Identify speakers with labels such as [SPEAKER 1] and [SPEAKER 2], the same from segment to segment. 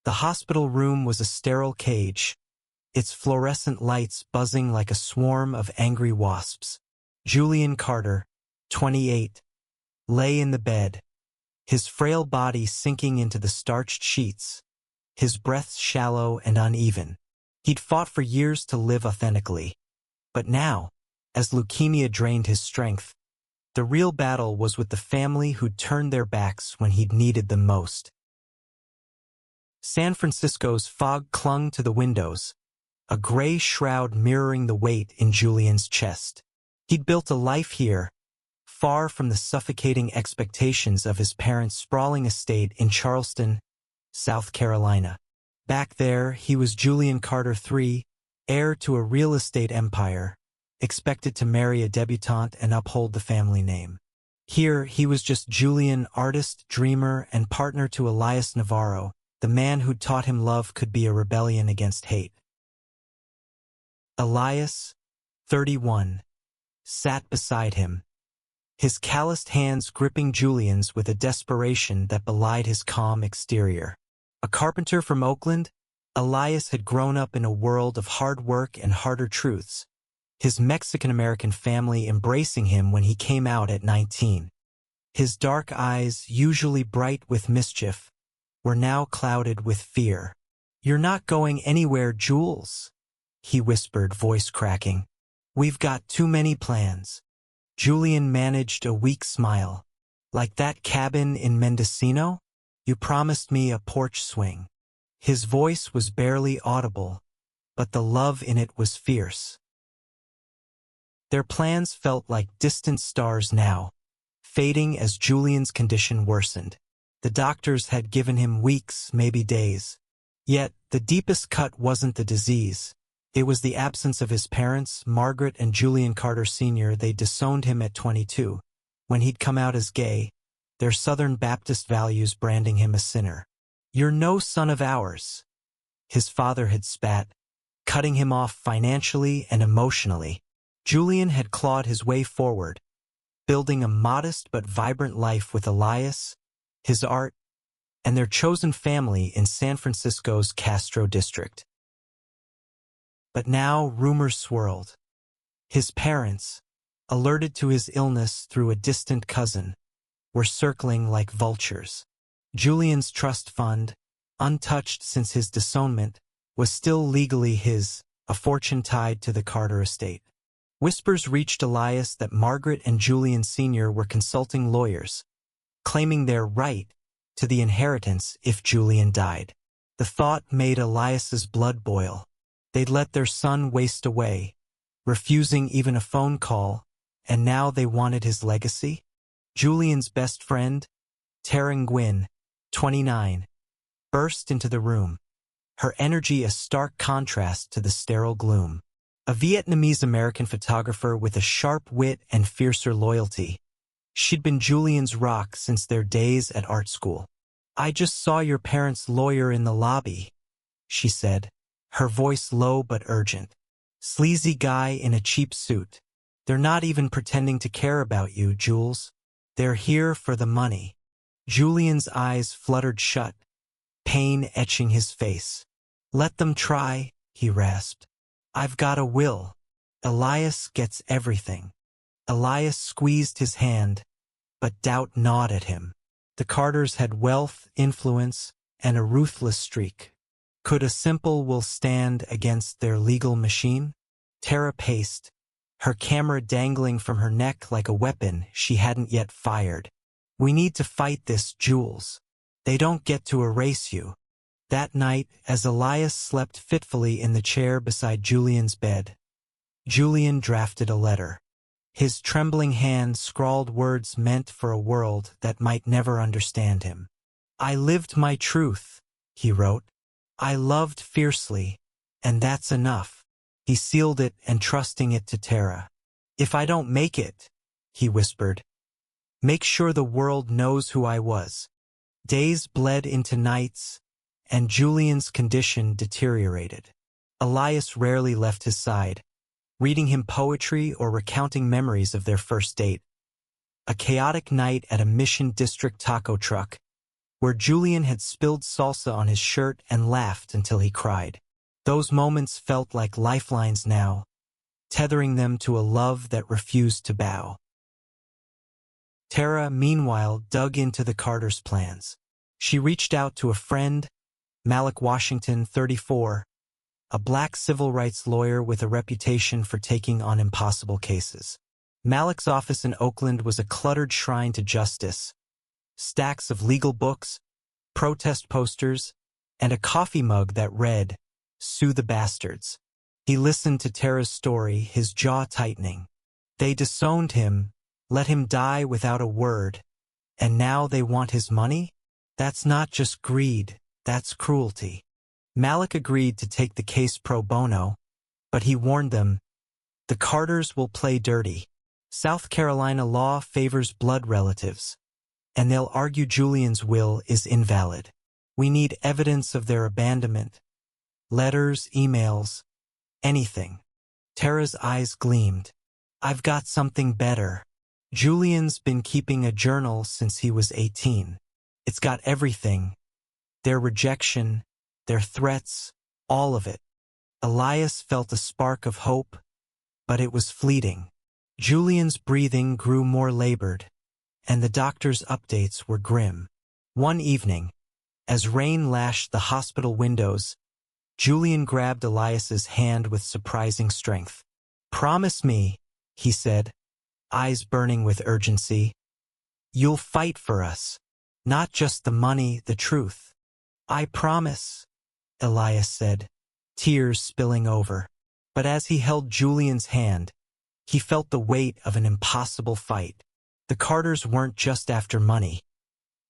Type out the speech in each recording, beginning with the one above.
[SPEAKER 1] The hospital room was a sterile cage, its fluorescent lights buzzing like a swarm of angry wasps. Julian Carter, 28, lay in the bed, his frail body sinking into the starched sheets, his breaths shallow and uneven. He'd fought for years to live authentically. But now, as leukemia drained his strength, the real battle was with the family who'd turned their backs when he'd needed them most. San Francisco's fog clung to the windows, a gray shroud mirroring the weight in Julian's chest. He'd built a life here, far from the suffocating expectations of his parents' sprawling estate in Charleston, South Carolina. Back there, he was Julian Carter III, heir to a real estate empire, expected to marry a debutante and uphold the family name. Here, he was just Julian, artist, dreamer, and partner to Elias Navarro, the man who'd taught him love could be a rebellion against hate. Elias, 31, sat beside him, his calloused hands gripping Julian's with a desperation that belied his calm exterior. A carpenter from Oakland, Elias had grown up in a world of hard work and harder truths, his Mexican-American family embracing him when he came out at 19. His dark eyes, usually bright with mischief, were now clouded with fear. "You're not going anywhere, Jules," he whispered, voice cracking. "We've got too many plans." Julian managed a weak smile. "Like that cabin in Mendocino? You promised me a porch swing." His voice was barely audible, but the love in it was fierce. Their plans felt like distant stars now, fading as Julian's condition worsened. The doctors had given him weeks, maybe days. Yet, the deepest cut wasn't the disease. It was the absence of his parents, Margaret and Julian Carter Sr. They disowned him at 22, when he'd come out as gay, their Southern Baptist values branding him a sinner. "You're no son of ours," his father had spat, cutting him off financially and emotionally. Julian had clawed his way forward, building a modest but vibrant life with Elias, his art, and their chosen family in San Francisco's Castro district. But now rumors swirled. His parents, alerted to his illness through a distant cousin, were circling like vultures. Julian's trust fund, untouched since his disownment, was still legally his, a fortune tied to the Carter estate. Whispers reached Elias that Margaret and Julian Sr. were consulting lawyers, claiming their right to the inheritance if Julian died. The thought made Elias's blood boil. They'd let their son waste away, refusing even a phone call, and now they wanted his legacy? Julian's best friend, Taryn Gwynn, 29, burst into the room, her energy a stark contrast to the sterile gloom. A Vietnamese-American photographer with a sharp wit and fiercer loyalty, she'd been Julian's rock since their days at art school. "I just saw your parents' lawyer in the lobby," she said, her voice low but urgent. "Sleazy guy in a cheap suit. They're not even pretending to care about you, Jules. They're here for the money." Julian's eyes fluttered shut, pain etching his face. "Let them try," he rasped. "I've got a will. Elias gets everything." Elias squeezed his hand, but doubt gnawed at him. The Carters had wealth, influence, and a ruthless streak. Could a simple will stand against their legal machine? Tara paced, her camera dangling from her neck like a weapon she hadn't yet fired. "We need to fight this, Jules. They don't get to erase you." That night, as Elias slept fitfully in the chair beside Julian's bed, Julian drafted a letter. His trembling hand scrawled words meant for a world that might never understand him. "I lived my truth," he wrote. "I loved fiercely, and that's enough." He sealed it, entrusting it to Tara. "If I don't make it," he whispered, "make sure the world knows who I was." Days bled into nights, and Julian's condition deteriorated. Elias rarely left his side, reading him poetry or recounting memories of their first date. A chaotic night at a Mission District taco truck, where Julian had spilled salsa on his shirt and laughed until he cried. Those moments felt like lifelines now, tethering them to a love that refused to bow. Tara, meanwhile, dug into the Carters' plans. She reached out to a friend, Malik Washington, 34, a black civil rights lawyer with a reputation for taking on impossible cases. Malik's office in Oakland was a cluttered shrine to justice. Stacks of legal books, protest posters, and a coffee mug that read, "Sue the Bastards." He listened to Tara's story, his jaw tightening. They disowned him, let him die without a word, and now they want his money? That's not just greed, that's cruelty. Malik agreed to take the case pro bono, but he warned them, the Carters will play dirty. South Carolina law favors blood relatives, and they'll argue Julian's will is invalid. We need evidence of their abandonment. Letters, emails, anything. Tara's eyes gleamed. I've got something better. Julian's been keeping a journal since he was 18. It's got everything. Their rejection, their threats, all of it. Elias felt a spark of hope, but it was fleeting. Julian's breathing grew more labored, and the doctor's updates were grim. One evening, as rain lashed the hospital windows, Julian grabbed Elias's hand with surprising strength. "Promise me," he said, eyes burning with urgency. "You'll fight for us. Not just the money, the truth." "I promise," Elias said, tears spilling over. But as he held Julian's hand, he felt the weight of an impossible fight. The Carters weren't just after money.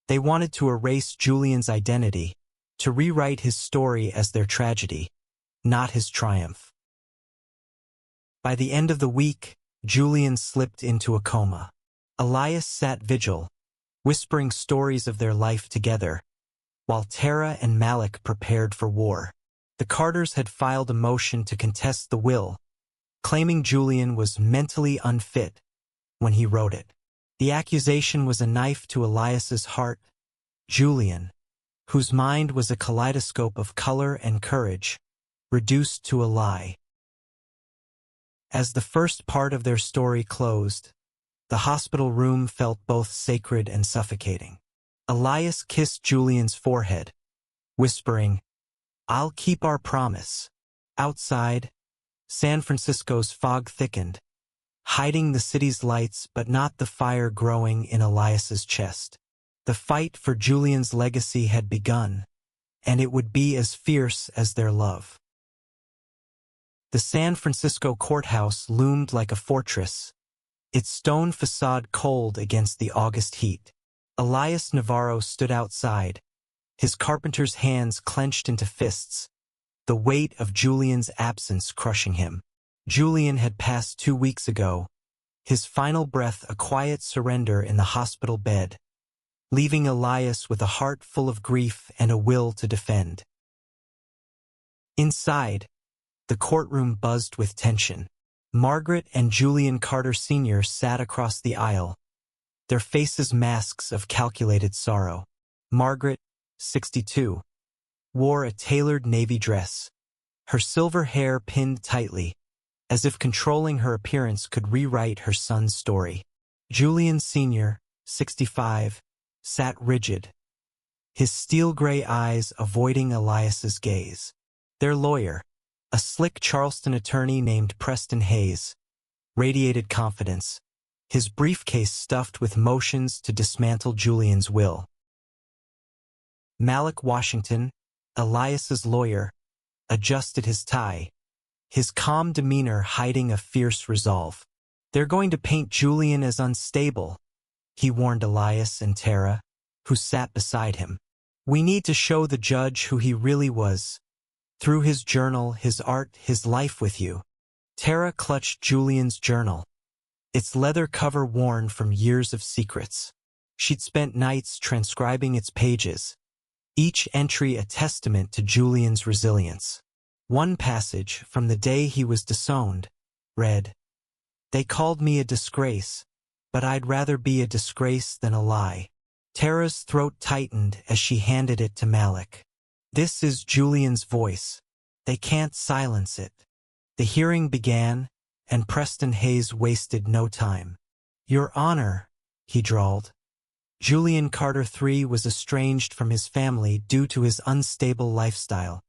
[SPEAKER 1] They wanted to erase Julian's identity, to rewrite his story as their tragedy, not his triumph. By the end of the week, Julian slipped into a coma. Elias sat vigil, whispering stories of their life together, while Tara and Malik prepared for war. The Carters had filed a motion to contest the will, claiming Julian was mentally unfit when he wrote it. The accusation was a knife to Elias's heart. Julian, whose mind was a kaleidoscope of color and courage, reduced to a lie. As the first part of their story closed, the hospital room felt both sacred and suffocating. Elias kissed Julian's forehead, whispering, "I'll keep our promise." Outside, San Francisco's fog thickened, hiding the city's lights but not the fire growing in Elias's chest. The fight for Julian's legacy had begun, and it would be as fierce as their love. The San Francisco courthouse loomed like a fortress, its stone facade cold against the August heat. Elias Navarro stood outside, his carpenter's hands clenched into fists, the weight of Julian's absence crushing him. Julian had passed 2 weeks ago, his final breath a quiet surrender in the hospital bed, leaving Elias with a heart full of grief and a will to defend. Inside, the courtroom buzzed with tension. Margaret and Julian Carter Sr. sat across the aisle, their faces masks of calculated sorrow. Margaret, 62, wore a tailored navy dress, her silver hair pinned tightly, as if controlling her appearance could rewrite her son's story. Julian Sr., 65, sat rigid, his steel-gray eyes avoiding Elias's gaze. Their lawyer, a slick Charleston attorney named Preston Hayes, radiated confidence, his briefcase stuffed with motions to dismantle Julian's will. Malik Washington, Elias's lawyer, adjusted his tie, his calm demeanor hiding a fierce resolve. "They're going to paint Julian as unstable," he warned Elias and Tara, who sat beside him. "We need to show the judge who he really was, through his journal, his art, his life with you." Tara clutched Julian's journal, its leather cover worn from years of secrets. She'd spent nights transcribing its pages, each entry a testament to Julian's resilience. One passage, from the day he was disowned, read, "They called me a disgrace, but I'd rather be a disgrace than a lie." Tara's throat tightened as she handed it to Malik. This is Julian's voice. They can't silence it. The hearing began, and Preston Hayes wasted no time. Your Honor, he drawled. Julian Carter III was estranged from his family due to his unstable lifestyle.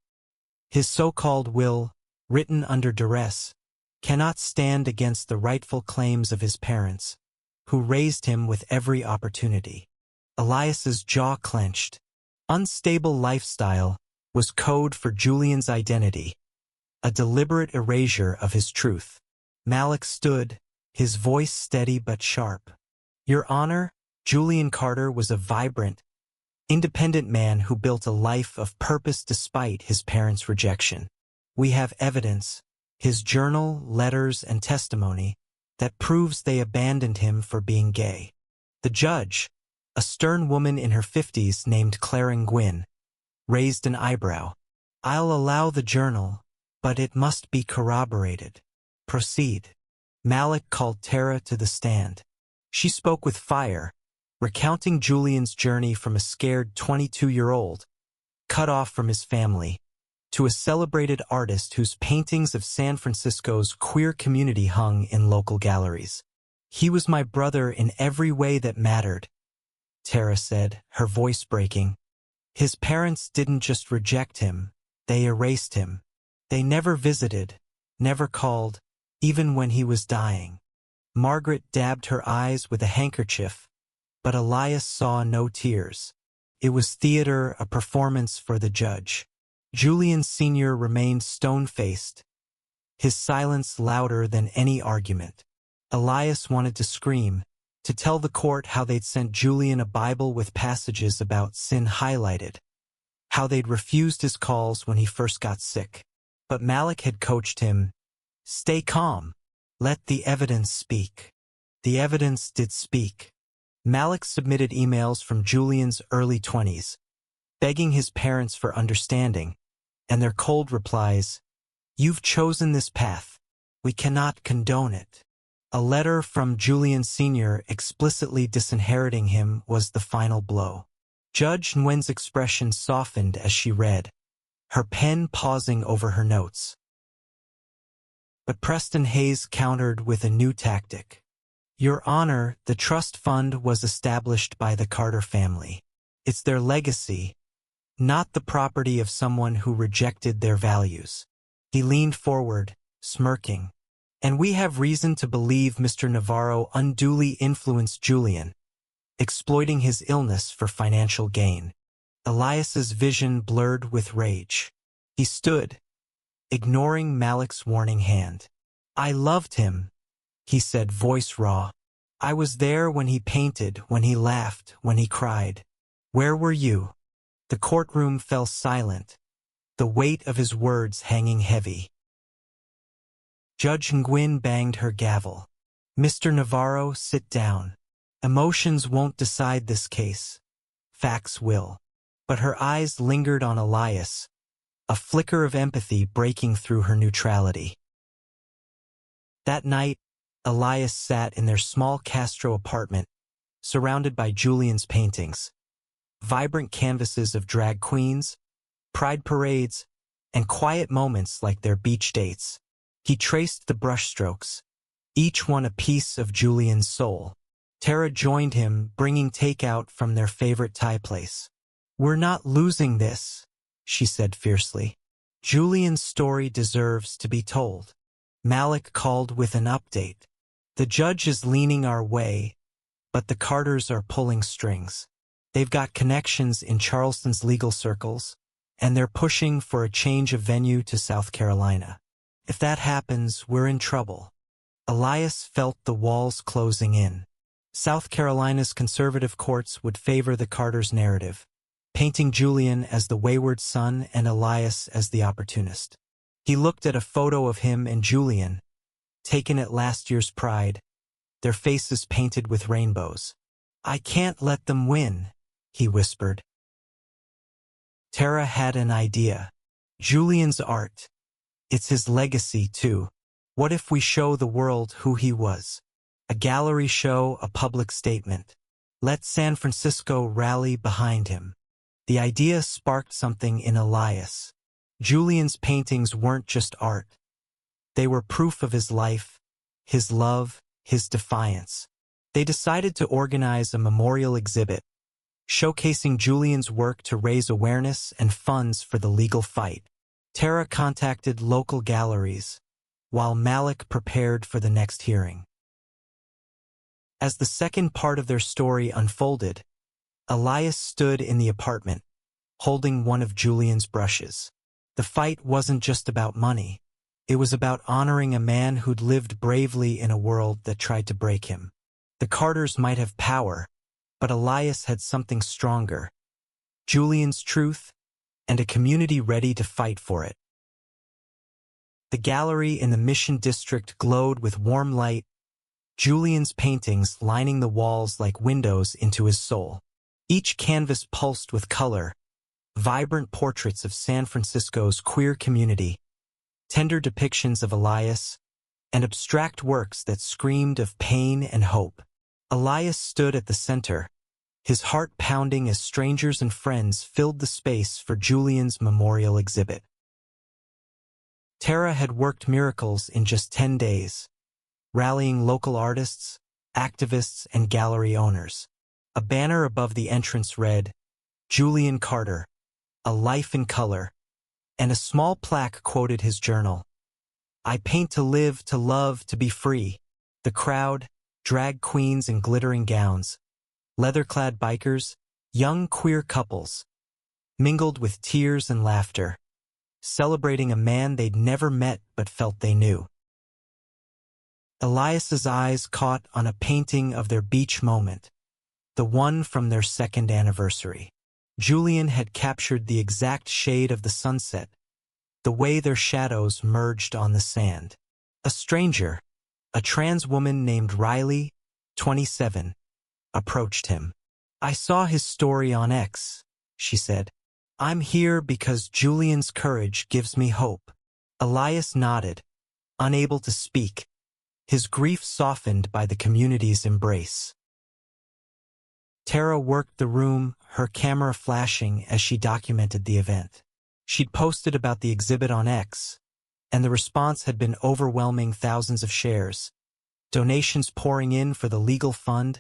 [SPEAKER 1] His so-called will, written under duress, cannot stand against the rightful claims of his parents, who raised him with every opportunity. Elias's jaw clenched. Unstable lifestyle was code for Julian's identity, a deliberate erasure of his truth. Malik stood, his voice steady but sharp. Your Honor, Julian Carter was a vibrant, independent man who built a life of purpose despite his parents' rejection. We have evidence, his journal, letters, and testimony, that proves they abandoned him for being gay. The judge, a stern woman in her 50s named Claren Gwynn, raised an eyebrow. I'll allow the journal, but it must be corroborated. Proceed. Malik called Tara to the stand. She spoke with fire, recounting Julian's journey from a scared 22-year-old, cut off from his family, to a celebrated artist whose paintings of San Francisco's queer community hung in local galleries. He was my brother in every way that mattered, Tara said, her voice breaking. His parents didn't just reject him, they erased him. They never visited, never called, even when he was dying. Margaret dabbed her eyes with a handkerchief, but Elias saw no tears. It was theater, a performance for the judge. Julian Sr. remained stone-faced, his silence louder than any argument. Elias wanted to scream, to tell the court how they'd sent Julian a Bible with passages about sin highlighted, how they'd refused his calls when he first got sick. But Malik had coached him, stay calm, let the evidence speak. The evidence did speak. Malik submitted emails from Julian's early 20s, begging his parents for understanding, and their cold replies, you've chosen this path. We cannot condone it. A letter from Julian Sr. explicitly disinheriting him was the final blow. Judge Nguyen's expression softened as she read, her pen pausing over her notes. But Preston Hayes countered with a new tactic. Your Honor, the trust fund was established by the Carter family. It's their legacy, not the property of someone who rejected their values. He leaned forward, smirking. And we have reason to believe Mr. Navarro unduly influenced Julian, exploiting his illness for financial gain. Elias's vision blurred with rage. He stood, ignoring Malik's warning hand. I loved him, he said, voice raw. I was there when he painted, when he laughed, when he cried. Where were you? The courtroom fell silent, the weight of his words hanging heavy. Judge Nguyen banged her gavel. Mr. Navarro, sit down. Emotions won't decide this case. Facts will. But her eyes lingered on Elias, a flicker of empathy breaking through her neutrality. That night, Elias sat in their small Castro apartment, surrounded by Julian's paintings. Vibrant canvases of drag queens, pride parades, and quiet moments like their beach dates. He traced the brushstrokes, each one a piece of Julian's soul. Tara joined him, bringing takeout from their favorite Thai place. We're not losing this, she said fiercely. Julian's story deserves to be told. Malik called with an update. The judge is leaning our way, but the Carters are pulling strings. They've got connections in Charleston's legal circles, and they're pushing for a change of venue to South Carolina. If that happens, we're in trouble. Elias felt the walls closing in. South Carolina's conservative courts would favor the Carters' narrative, painting Julian as the wayward son and Elias as the opportunist. He looked at a photo of him and Julian, taken at last year's Pride, their faces painted with rainbows. I can't let them win, he whispered. Tara had an idea. Julian's art. It's his legacy, too. What if we show the world who he was? A gallery show, a public statement. Let San Francisco rally behind him. The idea sparked something in Elias. Julian's paintings weren't just art. They were proof of his life, his love, his defiance. They decided to organize a memorial exhibit, showcasing Julian's work to raise awareness and funds for the legal fight. Tara contacted local galleries, while Malik prepared for the next hearing. As the second part of their story unfolded, Elias stood in the apartment, holding one of Julian's brushes. The fight wasn't just about money. It was about honoring a man who'd lived bravely in a world that tried to break him. The Carters might have power, but Elias had something stronger: Julian's truth and a community ready to fight for it. The gallery in the Mission District glowed with warm light, Julian's paintings lining the walls like windows into his soul. Each canvas pulsed with color, vibrant portraits of San Francisco's queer community, tender depictions of Elias, and abstract works that screamed of pain and hope. Elias stood at the center, his heart pounding as strangers and friends filled the space for Julian's memorial exhibit. Tara had worked miracles in just 10 days, rallying local artists, activists, and gallery owners. A banner above the entrance read, "Julian Carter, a life in color," and a small plaque quoted his journal, "I paint to live, to love, to be free." The crowd, drag queens in glittering gowns, leather-clad bikers, young queer couples, mingled with tears and laughter, celebrating a man they'd never met but felt they knew. Elias's eyes caught on a painting of their beach moment, the one from their second anniversary. Julian had captured the exact shade of the sunset, the way their shadows merged on the sand. A stranger, a trans woman named Riley, 27, approached him. "I saw his story on X," she said. "I'm here because Julian's courage gives me hope." Elias nodded, unable to speak, his grief softened by the community's embrace. Tara worked the room, her camera flashing as she documented the event. She'd posted about the exhibit on X, and the response had been overwhelming: thousands of shares, donations pouring in for the legal fund,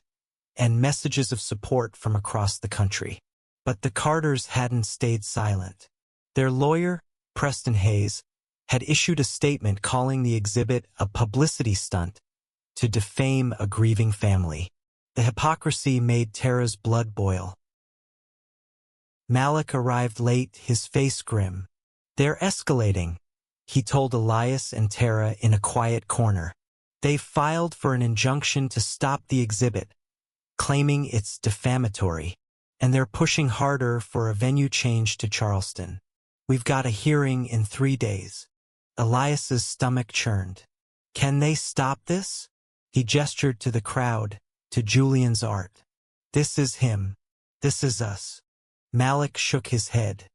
[SPEAKER 1] and messages of support from across the country. But the Carters hadn't stayed silent. Their lawyer, Preston Hayes, had issued a statement calling the exhibit a publicity stunt to defame a grieving family. The hypocrisy made Tara's blood boil. Malik arrived late, his face grim. "They're escalating," he told Elias and Tara in a quiet corner. "They've filed for an injunction to stop the exhibit, claiming it's defamatory, and they're pushing harder for a venue change to Charleston. We've got a hearing in 3 days." Elias's stomach churned. "Can they stop this?" He gestured to the crowd, to Julian's art. "This is him. This is us." Malik shook his head.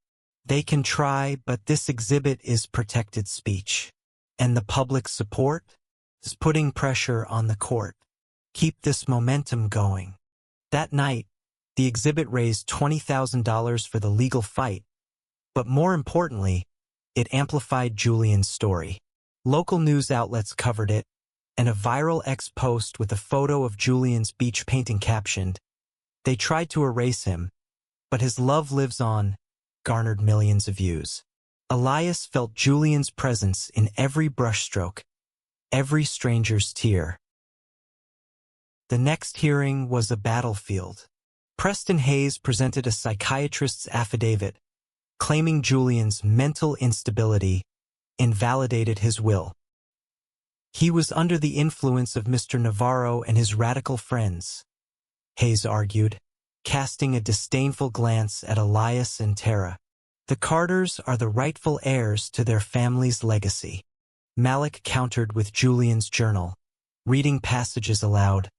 [SPEAKER 1] "They can try, but this exhibit is protected speech. And the public support is putting pressure on the court. Keep this momentum going." That night, the exhibit raised $20,000 for the legal fight, but more importantly, it amplified Julian's story. Local news outlets covered it, and a viral X post with a photo of Julian's beach painting captioned, "They tried to erase him, but his love lives on," garnered millions of views. Elias felt Julian's presence in every brushstroke, every stranger's tear. The next hearing was a battlefield. Preston Hayes presented a psychiatrist's affidavit, claiming Julian's mental instability invalidated his will. He was under the influence of Mr. Navarro and his radical friends, Hayes argued, casting a disdainful glance at Elias and Tara. "The Carters are the rightful heirs to their family's legacy." Malik countered with Julian's journal, reading passages aloud.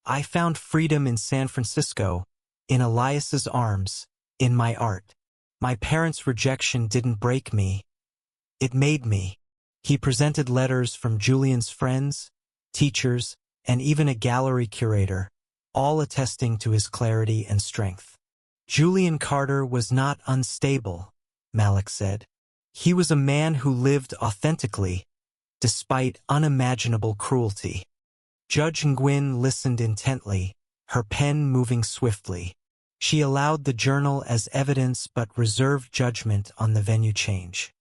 [SPEAKER 1] "I found freedom in San Francisco, in Elias's arms, in my art. My parents' rejection didn't break me. It made me." He presented letters from Julian's friends, teachers, and even a gallery curator, all attesting to his clarity and strength. Julian Carter was not unstable, Malik said. He was a man who lived authentically, despite unimaginable cruelty. Judge Nguyen listened intently, her pen moving swiftly. She allowed the journal as evidence but reserved judgment on the venue change.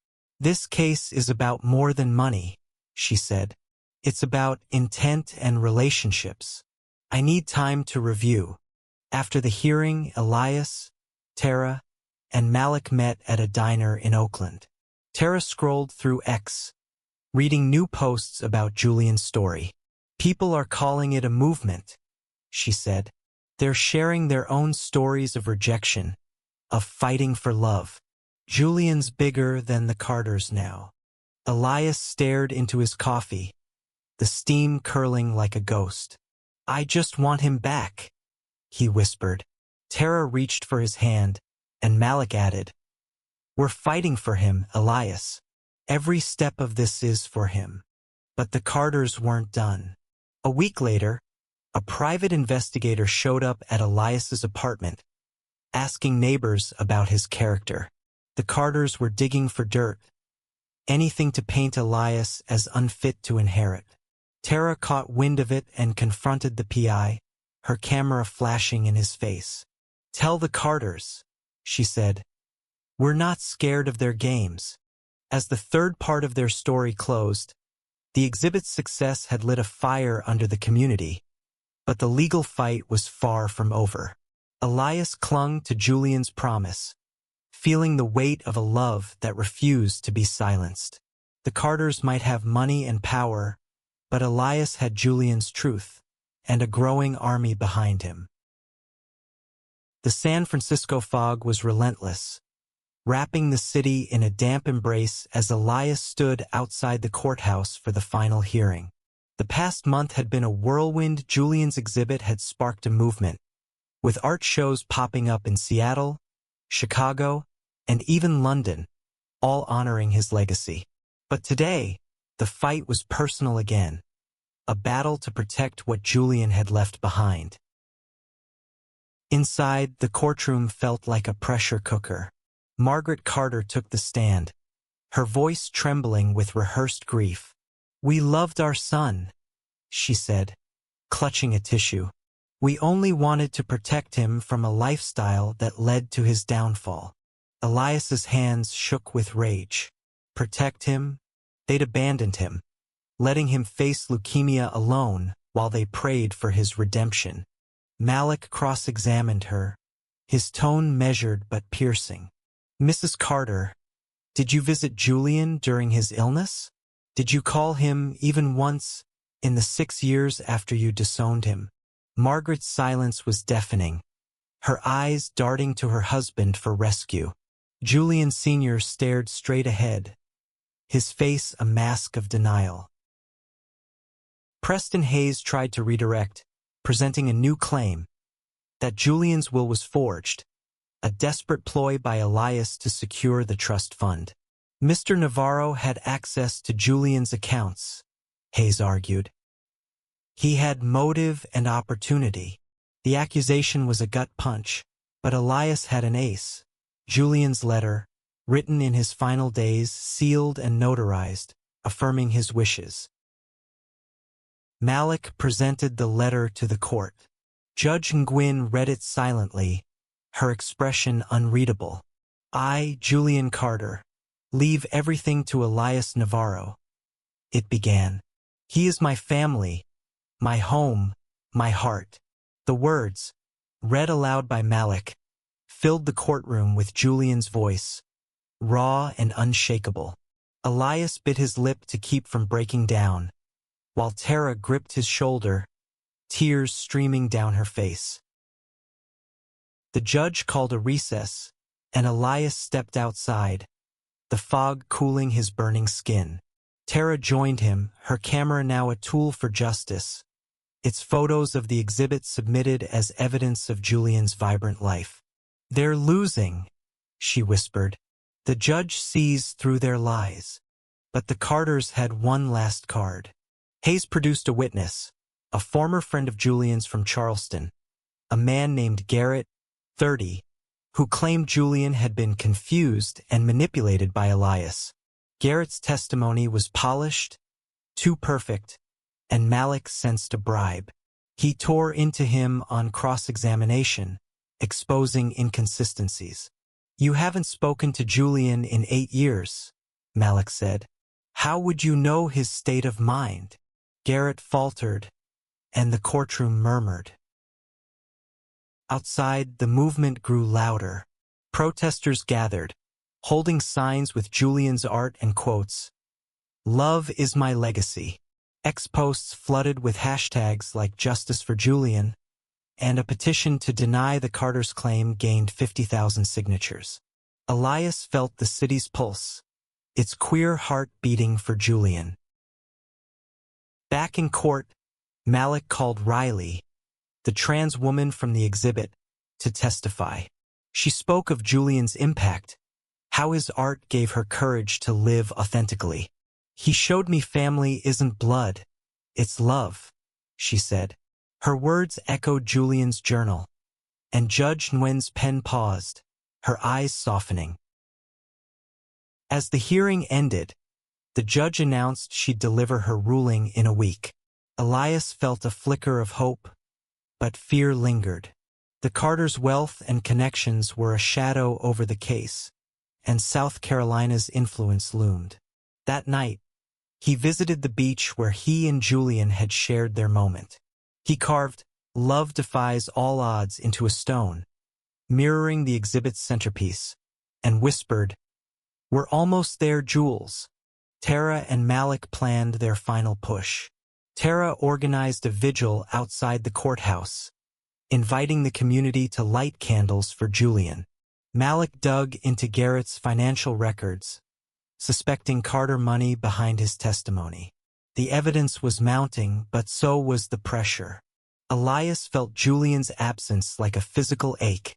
[SPEAKER 1] This case is about more than money, she said. It's about intent and relationships. I need time to review. After the hearing, Elias, Tara, and Malik met at a diner in Oakland. Tara scrolled through X, reading new posts about Julian's story. People are calling it a movement, she said. They're sharing their own stories of rejection, of fighting for love. Julian's bigger than the Carters now. Elias stared into his coffee, the steam curling like a ghost. I just want him back, he whispered. Tara reached for his hand, and Malik added, We're fighting for him, Elias. Every step of this is for him. But the Carters weren't done. A week later, a private investigator showed up at Elias's apartment, asking neighbors about his character. The Carters were digging for dirt, anything to paint Elias as unfit to inherit. Tara caught wind of it and confronted the PI, her camera flashing in his face. Tell the Carters, she said. We're not scared of their games. As the third part of their story closed, the exhibit's success had lit a fire under the community, but the legal fight was far from over. Elias clung to Julian's promise, feeling the weight of a love that refused to be silenced. The Carters might have money and power, but Elias had Julian's truth, and a growing army behind him. The San Francisco fog was relentless, wrapping the city in a damp embrace as Elias stood outside the courthouse for the final hearing. The past month had been a whirlwind. Julian's exhibit had sparked a movement, with art shows popping up in Seattle, Chicago, and even London, all honoring his legacy. But today, the fight was personal again, a battle to protect what Julian had left behind. Inside, the courtroom felt like a pressure cooker. Margaret Carter took the stand, her voice trembling with rehearsed grief. We loved our son, she said, clutching a tissue. We only wanted to protect him from a lifestyle that led to his downfall. Elias's hands shook with rage. Protect him? They'd abandoned him, letting him face leukemia alone while they prayed for his redemption. Malik cross-examined her, his tone measured but piercing. Mrs. Carter, did you visit Julian during his illness? Did you call him even once in the 6 years after you disowned him? Margaret's silence was deafening, her eyes darting to her husband for rescue. Julian Sr. stared straight ahead, his face a mask of denial. Preston Hayes tried to redirect, presenting a new claim, that Julian's will was forged, a desperate ploy by Elias to secure the trust fund. Mr. Navarro had access to Julian's accounts, Hayes argued. He had motive and opportunity. The accusation was a gut punch, but Elias had an ace. Julian's letter, written in his final days, sealed and notarized, affirming his wishes. Malik presented the letter to the court. Judge Nguyen read it silently, her expression unreadable. I, Julian Carter, leave everything to Elias Navarro. It began. He is my family, my home, my heart. The words, read aloud by Malik, filled the courtroom with Julian's voice, raw and unshakable. Elias bit his lip to keep from breaking down, while Tara gripped his shoulder, tears streaming down her face. The judge called a recess, and Elias stepped outside, the fog cooling his burning skin. Tara joined him, her camera now a tool for justice, its photos of the exhibit submitted as evidence of Julian's vibrant life. They're losing, she whispered. The judge sees through their lies. But the Carters had one last card. Hayes produced a witness, a former friend of Julian's from Charleston. a man named Garrett, 30, who claimed Julian had been confused and manipulated by Elias. Garrett's testimony was polished, too perfect, and Malik sensed a bribe. He tore into him on cross-examination, exposing inconsistencies. "You haven't spoken to Julian in 8 years," Malik said. "How would you know his state of mind?" Garrett faltered, and the courtroom murmured. Outside, the movement grew louder. Protesters gathered, holding signs with Julian's art and quotes. "Love is my legacy." X-posts flooded with hashtags like Justice for Julian, and a petition to deny the Carters' claim gained 50,000 signatures. Elias felt the city's pulse, its queer heart beating for Julian. Back in court, Malik called Riley, the trans woman from the exhibit, to testify. She spoke of Julian's impact, how his art gave her courage to live authentically. "He showed me family isn't blood, it's love," she said. Her words echoed Julian's journal, and Judge Nguyen's pen paused, her eyes softening. As the hearing ended, the judge announced she'd deliver her ruling in a week. Elias felt a flicker of hope, but fear lingered. The Carters' wealth and connections were a shadow over the case, and South Carolina's influence loomed. That night, he visited the beach where he and Julian had shared their moment. He carved "Love Defies All Odds" into a stone, mirroring the exhibit's centerpiece, and whispered, "We're almost there, Jules." Tara and Malik planned their final push. Tara organized a vigil outside the courthouse, inviting the community to light candles for Julian. Malik dug into Garrett's financial records, suspecting Carter money behind his testimony. The evidence was mounting, but so was the pressure. Elias felt Julian's absence like a physical ache,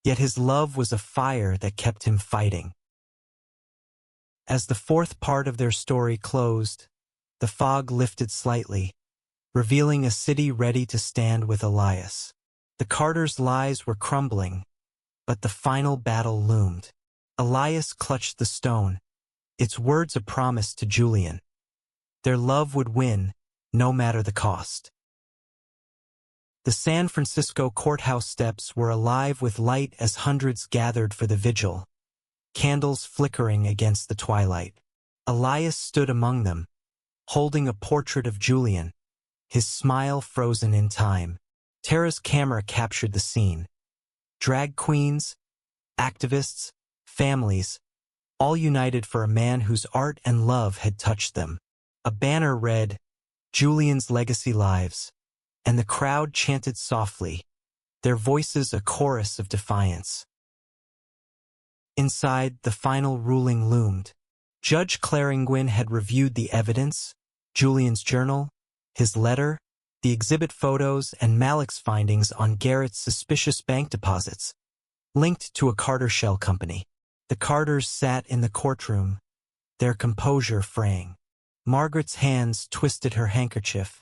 [SPEAKER 1] yet his love was a fire that kept him fighting. As the fourth part of their story closed, the fog lifted slightly, revealing a city ready to stand with Elias. The Carters' lies were crumbling, but the final battle loomed. Elias clutched the stone, its words a promise to Julian. Their love would win, no matter the cost. The San Francisco courthouse steps were alive with light as hundreds gathered for the vigil, candles flickering against the twilight. Elias stood among them, holding a portrait of Julian, his smile frozen in time. Tara's camera captured the scene. Drag queens, activists, families, all united for a man whose art and love had touched them. A banner read, "Julian's Legacy Lives," and the crowd chanted softly, their voices a chorus of defiance. Inside, the final ruling loomed. Judge Nguyen had reviewed the evidence, Julian's journal, his letter, the exhibit photos, and Malik's findings on Garrett's suspicious bank deposits, linked to a Carter shell company. The Carters sat in the courtroom, their composure fraying. Margaret's hands twisted her handkerchief,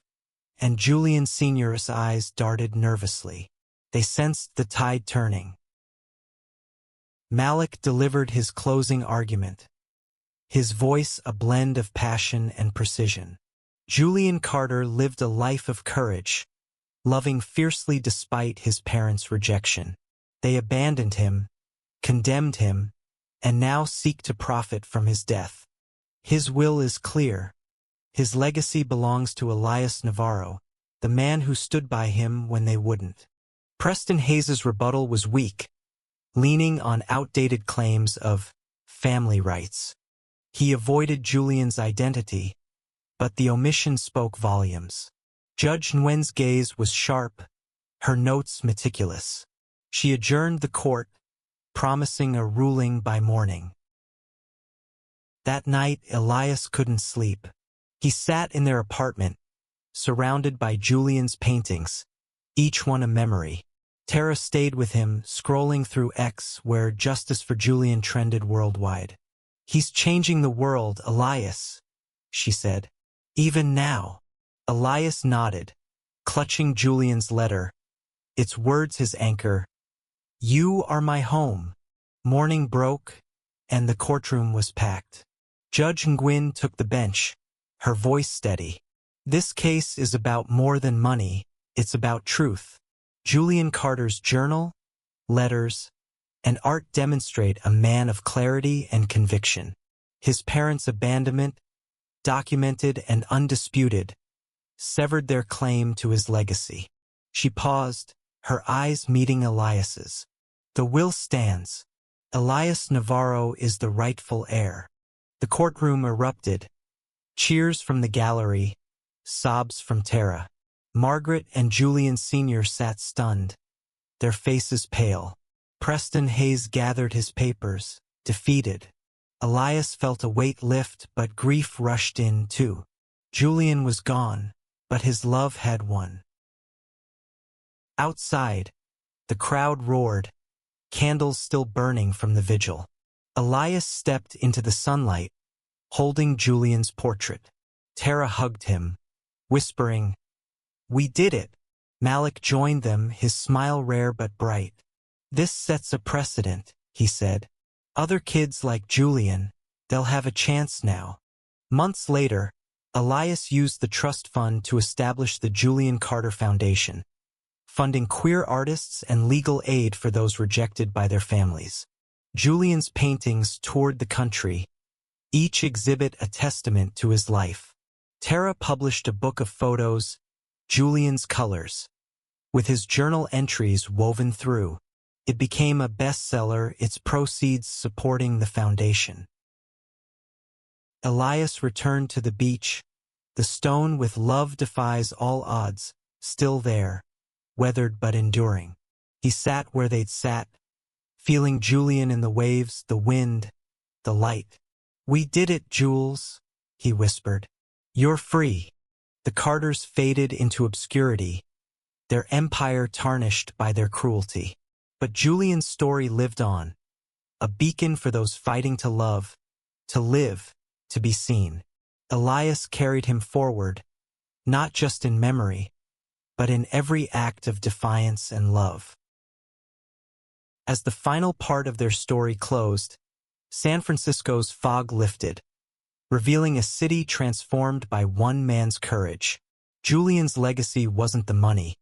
[SPEAKER 1] and Julian Sr.'s eyes darted nervously. They sensed the tide turning. Malik delivered his closing argument, his voice a blend of passion and precision. Julian Carter lived a life of courage, loving fiercely despite his parents' rejection. They abandoned him, condemned him, and now seek to profit from his death. His will is clear. His legacy belongs to Elias Navarro, the man who stood by him when they wouldn't. Preston Hayes's rebuttal was weak, leaning on outdated claims of family rights. He avoided Julian's identity, but the omission spoke volumes. Judge Nguyen's gaze was sharp, her notes meticulous. She adjourned the court, promising a ruling by morning. That night, Elias couldn't sleep. He sat in their apartment, surrounded by Julian's paintings, each one a memory. Tara stayed with him, scrolling through X, where Justice for Julian trended worldwide. "He's changing the world, Elias," she said. "Even now." Elias nodded, clutching Julian's letter, its words his anchor. "You are my home." Morning broke, and the courtroom was packed. Judge Nguyen took the bench, her voice steady. "This case is about more than money, it's about truth." Julian Carter's journal, letters, and art demonstrate a man of clarity and conviction. His parents' abandonment, documented and undisputed, severed their claim to his legacy. She paused, her eyes meeting Elias's. "The will stands. Elias Navarro is the rightful heir." The courtroom erupted. Cheers from the gallery, sobs from Tara. Margaret and Julian Sr. sat stunned, their faces pale. Preston Hayes gathered his papers, defeated. Elias felt a weight lift, but grief rushed in too. Julian was gone, but his love had won. Outside, the crowd roared, candles still burning from the vigil. Elias stepped into the sunlight, holding Julian's portrait. Tara hugged him, whispering, "We did it." Malik joined them, his smile rare but bright. "This sets a precedent," he said. "Other kids like Julian, they'll have a chance now." Months later, Elias used the trust fund to establish the Julian Carter Foundation, funding queer artists and legal aid for those rejected by their families. Julian's paintings toured the country, each exhibit a testament to his life. Tara published a book of photos, Julian's Colors, with his journal entries woven through. It became a bestseller, its proceeds supporting the foundation. Elias returned to the beach, the stone with "Love defies all odds" still there, weathered but enduring. He sat where they'd sat, feeling Julian in the waves, the wind, the light. "We did it, Jules," he whispered. "You're free." The Carters faded into obscurity, their empire tarnished by their cruelty. But Julian's story lived on, a beacon for those fighting to love, to live, to be seen. Elias carried him forward, not just in memory, but in every act of defiance and love. As the final part of their story closed, San Francisco's fog lifted, revealing a city transformed by one man's courage. Julian's legacy wasn't the money.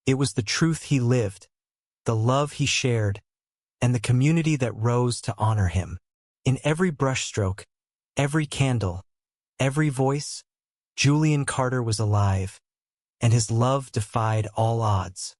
[SPEAKER 1] It was the truth he lived, the love he shared, and the community that rose to honor him. In every brushstroke, every candle, every voice, Julian Carter was alive, and his love defied all odds.